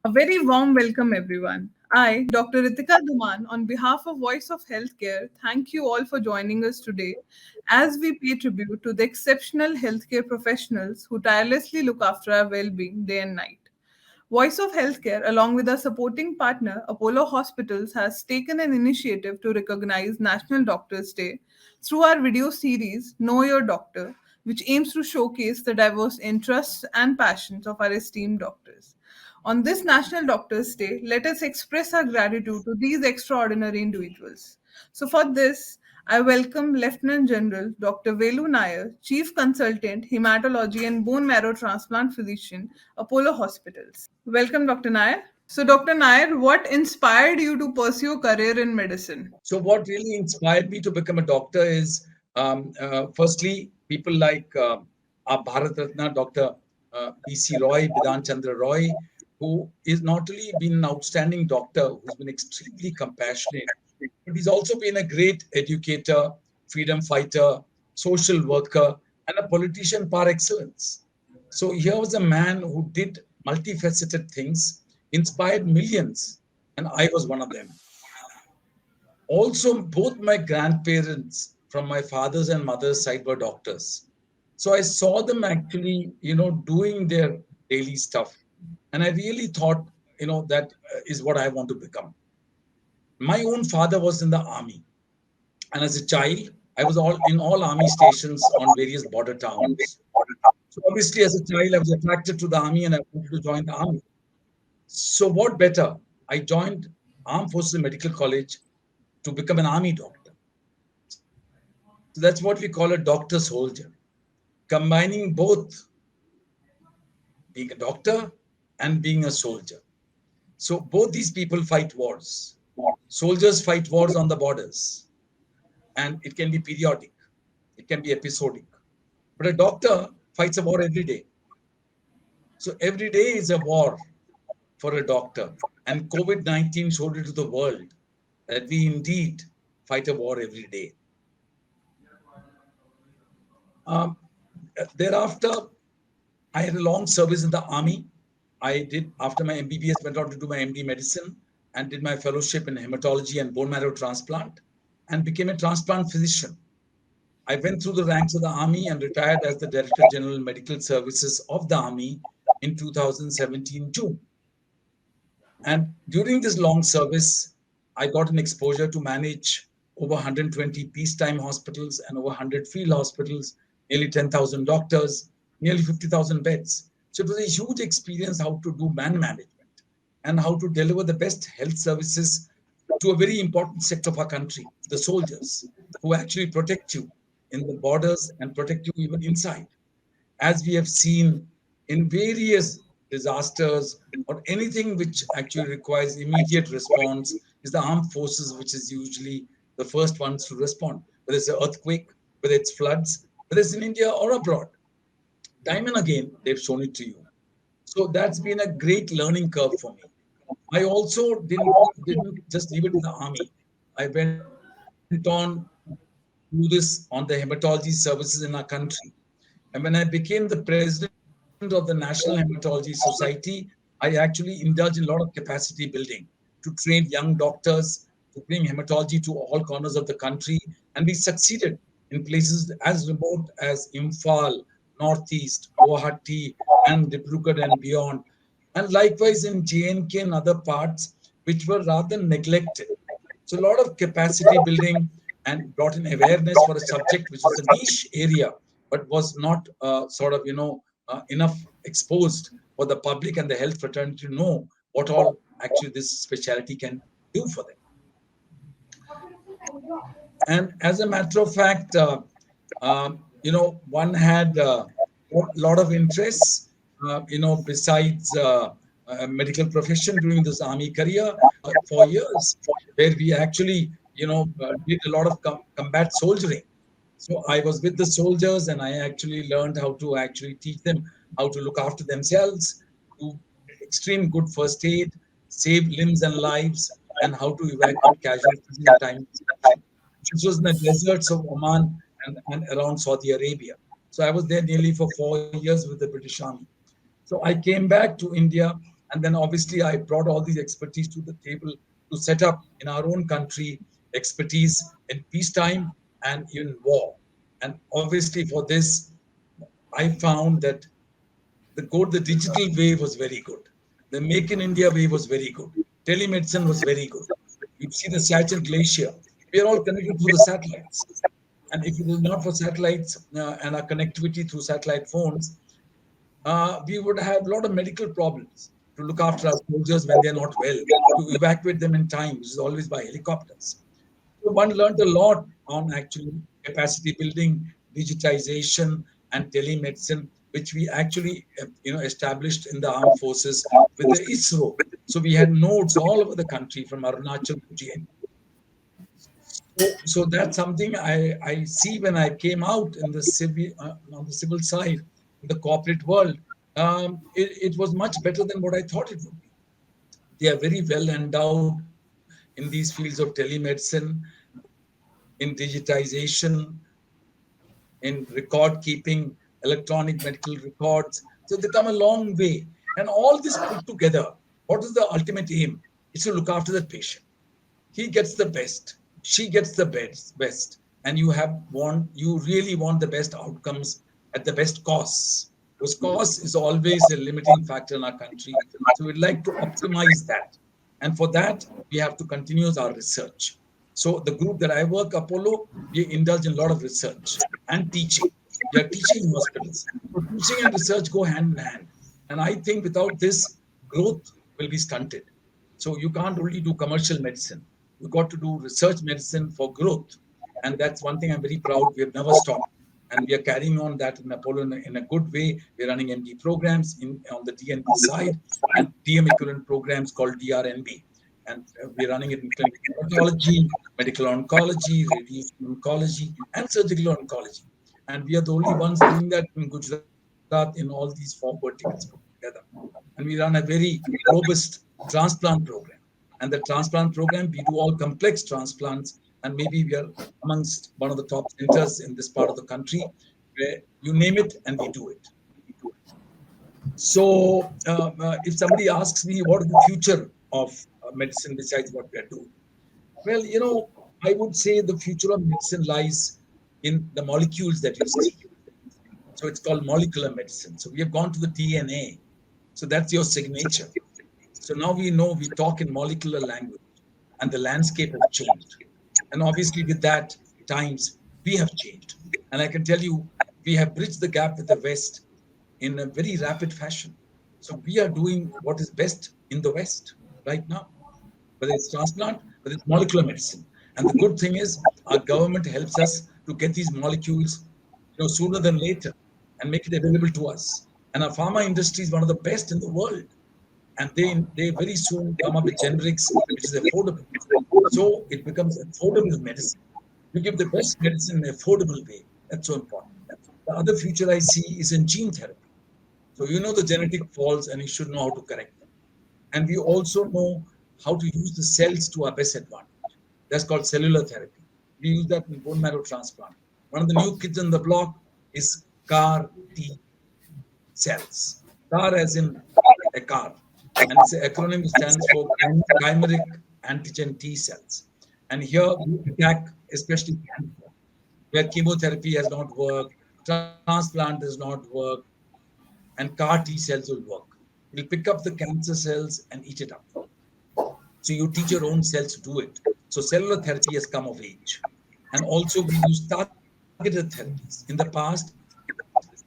A very warm welcome, everyone. I, Dr. Ritika Duman, on behalf of Voice of Healthcare, thank you all for joining us today as we pay tribute to the exceptional healthcare professionals who tirelessly look after our well being day and night. Voice of Healthcare, along with our supporting partner, Apollo Hospitals, has taken an initiative to recognize National Doctors' Day through our video series, Know Your Doctor, which aims to showcase the diverse interests and passions of our esteemed doctors. On this National Doctors' Day, let us express our gratitude to these extraordinary individuals. So, for this, I welcome Lieutenant General Dr. Velu Nair, Chief Consultant, Hematology and Bone Marrow Transplant Physician, Apollo Hospitals. Welcome, Dr. Nair. So, Dr. Nair, what inspired you to pursue a career in medicine? So, what really inspired me to become a doctor is, firstly, people like our Bharat Ratna, Dr. 𝗞𝘁cie Roy, Bidhan Chandra Roy, who is not only been an outstanding doctor, who's been extremely compassionate, but he's also been a great educator, freedom fighter, social worker, and a politician par excellence. So here was a man who did multifaceted things, inspired millions, and I was one of them. Also, both my grandparents from my father's and mother's side were doctors. So I saw them actually, doing their daily stuff. And I really thought, that is what I want to become. My own father was in the army. And as a child, I was all in all army stations on various border towns. So obviously, as a child, I was attracted to the army and I wanted to join the army. So what better? I joined Armed Forces Medical College to become an army doctor. So that's what we call a doctor soldier, combining both being a doctor and being a soldier. So both these people fight wars. Soldiers fight wars on the borders, and it can be periodic, it can be episodic. But a doctor fights a war every day. So every day is a war for a doctor. And COVID-19 showed it to the world that we indeed fight a war every day. Um, Thereafter, I had a long service in the army. I did, after my MBBS, went on to do my MD medicine and did my fellowship in hematology and bone marrow transplant and became a transplant physician. I went through the ranks of the army and retired as the Director General Medical Services of the army in 2017 June. And during this long service, I got an exposure to manage over 120 peacetime hospitals and over 100 field hospitals, nearly 10,000 doctors, nearly 50,000 beds. So it was a huge experience how to do man management and how to deliver the best health services to a very important sector of our country, the soldiers, who actually protect you in the borders and protect you even inside. As we have seen in various disasters or anything which actually requires immediate response, is the armed forces, which is usually the first ones to respond, whether it's an earthquake, whether it's floods, whether it's in India or abroad. Time and again, they've shown it to you. So that's been a great learning curve for me. I also didn't just leave it in the army. I went on do this on the hematology services in our country. And when I became the president of the National Hematology Society, I actually indulged in a lot of capacity building to train young doctors, to bring hematology to all corners of the country. And we succeeded in places as remote as Imphal, Northeast, Guwahati, and Dibrugarh and beyond. And likewise in JNK and other parts, which were rather neglected. So a lot of capacity building and brought in awareness for a subject which was a niche area, but was not enough exposed for the public and the health fraternity to know what all actually this specialty can do for them. And as a matter of fact, one had a lot of interests, besides medical profession during this army career, 4 years, where we actually, did a lot of combat soldiering. So I was with the soldiers and I actually learned how to actually teach them how to look after themselves, do extreme good first aid, save limbs and lives, and how to evacuate casualties in time. This was in the deserts of Oman and around Saudi Arabia. So I was there nearly for 4 years with the British Army. So I came back to India And then obviously I brought all these expertise to the table to set up in our own country expertise in peacetime and in war. And obviously for this, I found that the digital way was very good. The Make in India way was very good. Telemedicine was very good. You see the Siachen Glacier. We are all connected through the satellites. And if it is not for satellites and our connectivity through satellite phones, we would have a lot of medical problems to look after our soldiers when they're not well, to evacuate them in time, which is always by helicopters. So one learned a lot on actually capacity building, digitization, and telemedicine, which we actually established in the armed forces with the ISRO. So we had nodes all over the country from Arunachal to GN. So that's something I see when I came out in the civil on the civil side, in the corporate world. It was much better than what I thought it would be. They are very well endowed in these fields of telemedicine, in digitization, in record keeping, electronic medical records. So they come a long way. And all this put together, what is the ultimate aim? It's to look after the patient. He gets the best, she gets the best, and you really want the best outcomes at the best costs. Because cost is always a limiting factor in our country. So we'd like to optimize that. And for that, we have to continue our research. So the group that I work, Apollo, we indulge in a lot of research and teaching. We are teaching in hospitals. So teaching and research go hand in hand. And I think without this, growth will be stunted. So you can't only do commercial medicine. You got to do research medicine for growth. And that's one thing I'm very proud. We have never stopped. And we are carrying on that in Apollo in a good way. We're running MD programs on the DNB side and DM equivalent programs called DRNB. And we're running it in clinical hematology, medical oncology, radiation oncology, and surgical oncology. And we are the only ones doing that in Gujarat in all these four verticals put together. And we run a very robust transplant program. And the transplant program, we do all complex transplants. And maybe we are amongst one of the top centers in this part of the country where you name it and we do it. So if somebody asks me what is the future of medicine besides what we are doing, well, I would say the future of medicine lies in the molecules that you see. So it's called molecular medicine. So we have gone to the DNA. So that's your signature. So now we know we talk in molecular language and the landscape has changed. And obviously with that, times we have changed. And I can tell you, we have bridged the gap with the West in a very rapid fashion. So we are doing what is best in the West right now, whether it's transplant, whether it's molecular medicine. And the good thing is our government helps us to get these molecules sooner than later and make it available to us. And our pharma industry is one of the best in the world. And they very soon come up with generics, which is affordable. So it becomes affordable medicine. You give the best medicine in an affordable way. That's so important. The other future I see is in gene therapy. So the genetic faults and you should know how to correct them. And we also know how to use the cells to our best advantage. That's called cellular therapy. We use that in bone marrow transplant. One of the new kids on the block is CAR-T cells. CAR as in a car. And it's an acronym that stands for chimeric antigen T cells. And here we attack especially cancer, where chemotherapy has not worked, transplant does not work, and CAR T cells will work. It'll pick up the cancer cells and eat it up. So you teach your own cells to do it. So cellular therapy has come of age. And also we use targeted therapies. In the past,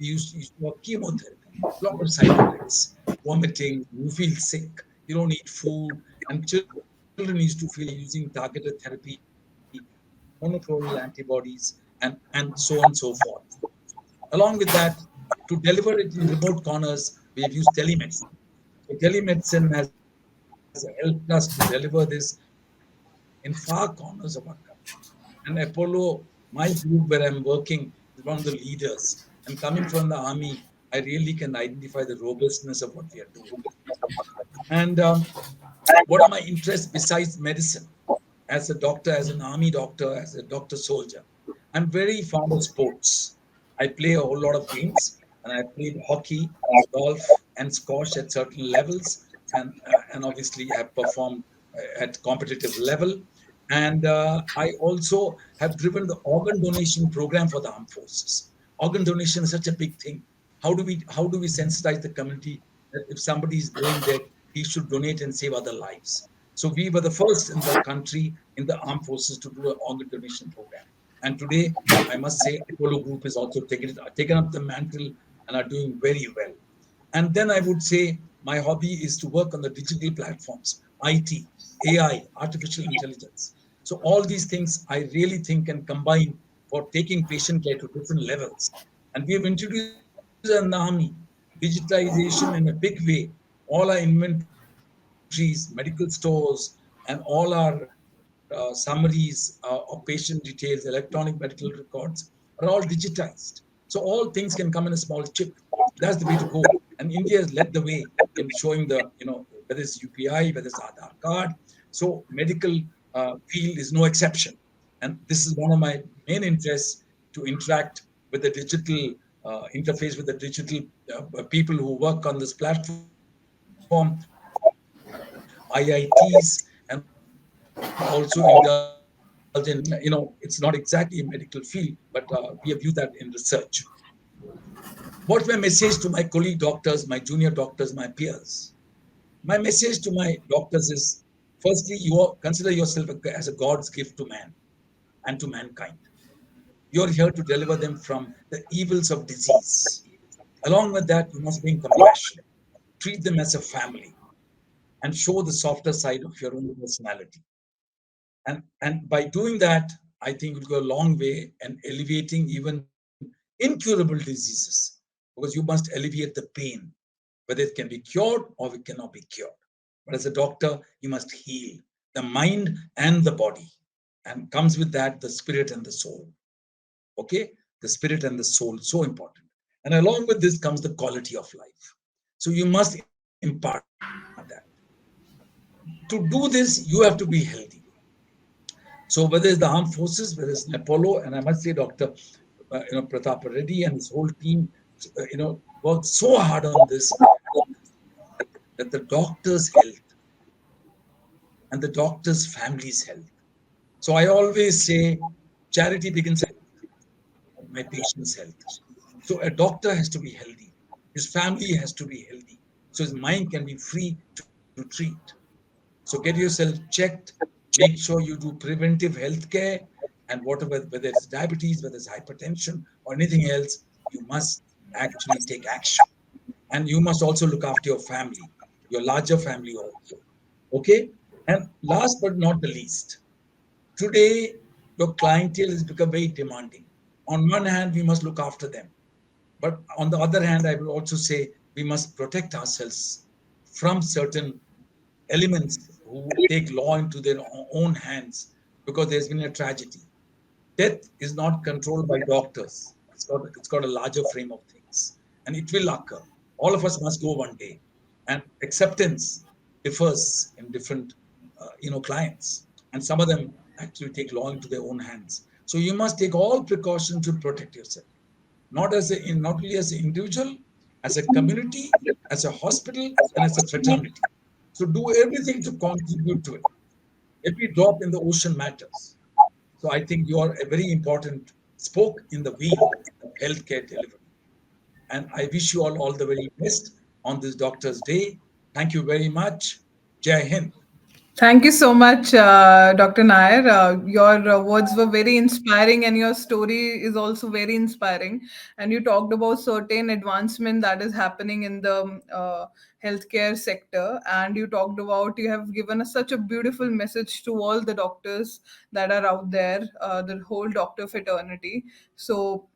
we used to work chemotherapy, a lot of side effects, vomiting, you feel sick, you don't eat food, and children used to feel using targeted therapy, monoclonal antibodies, and so on and so forth. Along with that, to deliver it in remote corners, we have used telemedicine. So telemedicine has helped us to deliver this in far corners of our country. And Apollo, my group where I'm working, is one of the leaders. And coming from the army, I really can identify the robustness of what we are doing. And what are my interests besides medicine? As a doctor, as an army doctor, as a doctor soldier, I'm very fond of sports. I play a whole lot of games, and I played hockey, golf, and squash at certain levels. and obviously have performed at competitive level. And I also have driven the organ donation program for the armed forces. Organ donation is such a big thing. How do we sensitize the community that if somebody is brain dead, he should donate and save other lives? So we were the first in the country in the armed forces to do an organ donation program. And today, I must say, Apollo Group has also taken up the mantle and are doing very well. And then I would say my hobby is to work on the digital platforms, IT, AI, artificial intelligence. So all these things I really think can combine for taking patient care to different levels. And we have introduced in the army digitalization in a big way. All our inventories, medical stores, and all our summaries of patient details, electronic medical records are all digitized. So all things can come in a small chip. That's the way to go. And India has led the way in showing whether it's UPI, whether it's Aadhaar card. So medical field is no exception. And this is one of my main interests, to interact with the digital interface with the digital people who work on this platform, IITs, and also indulge in, it's not exactly a medical field, but we have used that in research. What's my message to my colleague doctors, my junior doctors, my peers? My message to my doctors is, firstly, consider yourself as a God's gift to man and to mankind. You're here to deliver them from the evils of disease. Along with that, you must bring compassion, treat them as a family, and show the softer side of your own personality. And by doing that, I think it will go a long way in alleviating even incurable diseases, because you must alleviate the pain, whether it can be cured or it cannot be cured. But as a doctor, you must heal the mind and the body. And comes with that the spirit and the soul. Okay? The spirit and the soul, so important. And along with this comes the quality of life. So you must impart that. To do this, you have to be healthy. So whether it's the armed forces, whether it's Apollo, and I must say Dr. Pratap Reddy and his whole team, worked so hard on this, that the doctor's health and the doctor's family's health. So I always say charity begins at my patient's health. So a doctor has to be healthy. His family has to be healthy. So his mind can be free to treat. So get yourself checked. Make sure you do preventive health care, and whether it's diabetes, whether it's hypertension or anything else, you must actually take action. And you must also look after your family, your larger family also. Okay? And last but not the least, today your clientele has become very demanding. On one hand, we must look after them. But on the other hand, I will also say we must protect ourselves from certain elements who take law into their own hands, because there's been a tragedy. Death is not controlled by doctors. It's got a larger frame of things, and it will occur. All of us must go one day, and acceptance differs in different, clients, and some of them actually take law into their own hands. So you must take all precautions to protect yourself, not only as an individual, as a community, as a hospital, and as a fraternity. So do everything to contribute to it. Every drop in the ocean matters. So I think you are a very important spoke in the wheel of healthcare delivery. And I wish you all the very best on this Doctor's Day. Thank you very much. Jai Hind. Thank you so much, Dr. Nair. Your words were very inspiring, and your story is also very inspiring. And you talked about certain advancement that is happening in the healthcare sector, and you have given us such a beautiful message to all the doctors that are out there, the whole doctor fraternity. So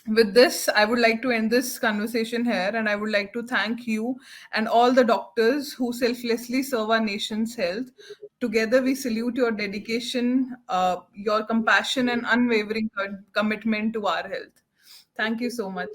with this, I would like to end this conversation here, and I would like to thank you and all the doctors who selflessly serve our nation's health. Together, we salute your dedication, your compassion, and unwavering commitment to our health. Thank you so much.